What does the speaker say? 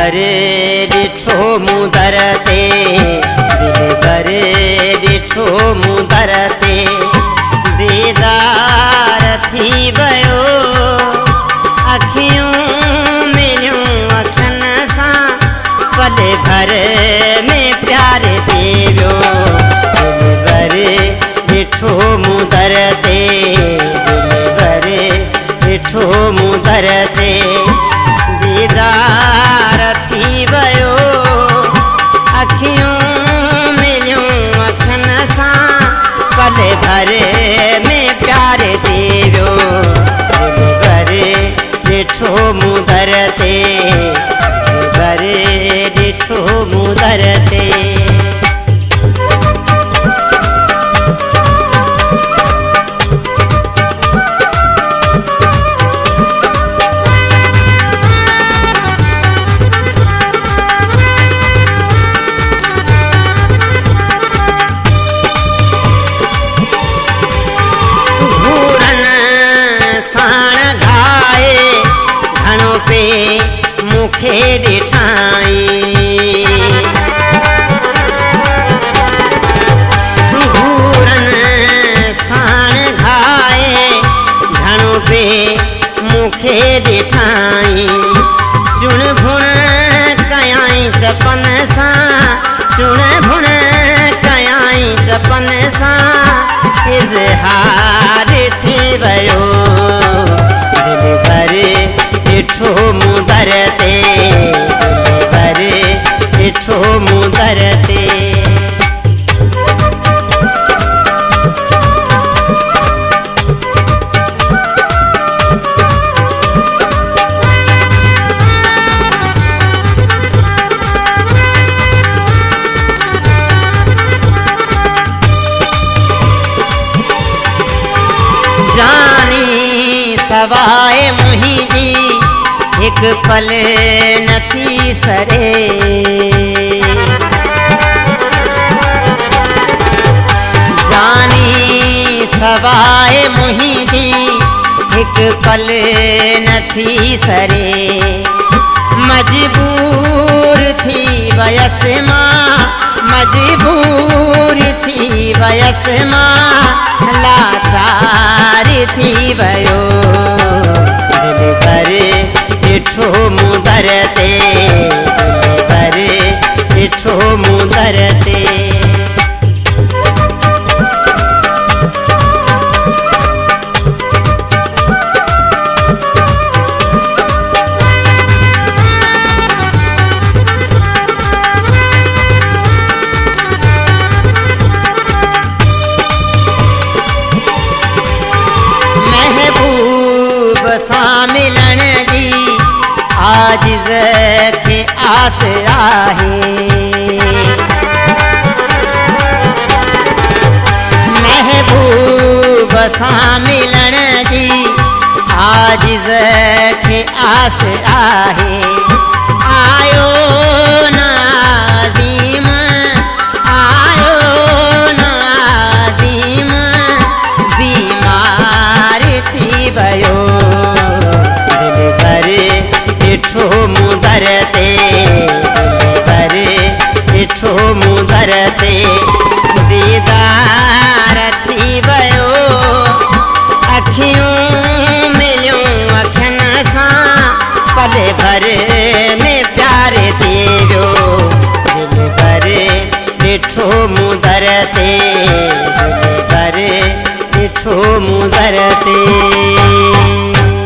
भरे ॾिठो मूं दर ते, दिल भरे ॾिठो मूं दर ते, दीदार थी वियो अखियूं मिलियूं अखियुनि सां, पल भर में प्यार दे वियो। दिल भरे ॾिठो मूं दर ते, दिल भरे ॾिठो मूं दर ते, दीदार थी वियो अखियूं मिलियूं अखियुनि सां, पल भर में प्यार दे वियो। दिल भरे ॾिठो मूं दर ते, दिल भरे ॾिठो मूं दर ते। साण घाए घणो पे मूंखे ॾिठाई, घूरनि साण घाए घणो पे मूंखे ॾिठाई, चुण भुण कयाई चपन सां, चुण भुण कयाई चपन सां, इज़हार थी वियो। दिल भरे ॾिठो मूं दर ते, दिल भरे ॾिठो मूं दर ते। जानी सवाए मुंहिंजी हिक पल नथी सरे, जानी सवाए मुंहिंजी हिक पल नथी सरे, मजबूर थी वयसि मां, मजबूर थी वयसि मां, लाचार थी वियो। दिल भरे ॾिठो मूं दर ते, दिल भरे ॾिठो मूं दर ते। सां मिलण जी आजिज़ खे आस आहे, महबूब सां मिलण जी आजिज़ खे आस आहे, आयो नाज़ीम, आयो नाज़ीम, बीमार थी वियो। ॾिठो मूं दर ते, दिल भरे ॾिठो मूं दर ते, दीदार थी वियो अखियूं मिलियूं अखियुनि सां, पल भर में प्यार दे वियो। दिल भरे ॾिठो मूं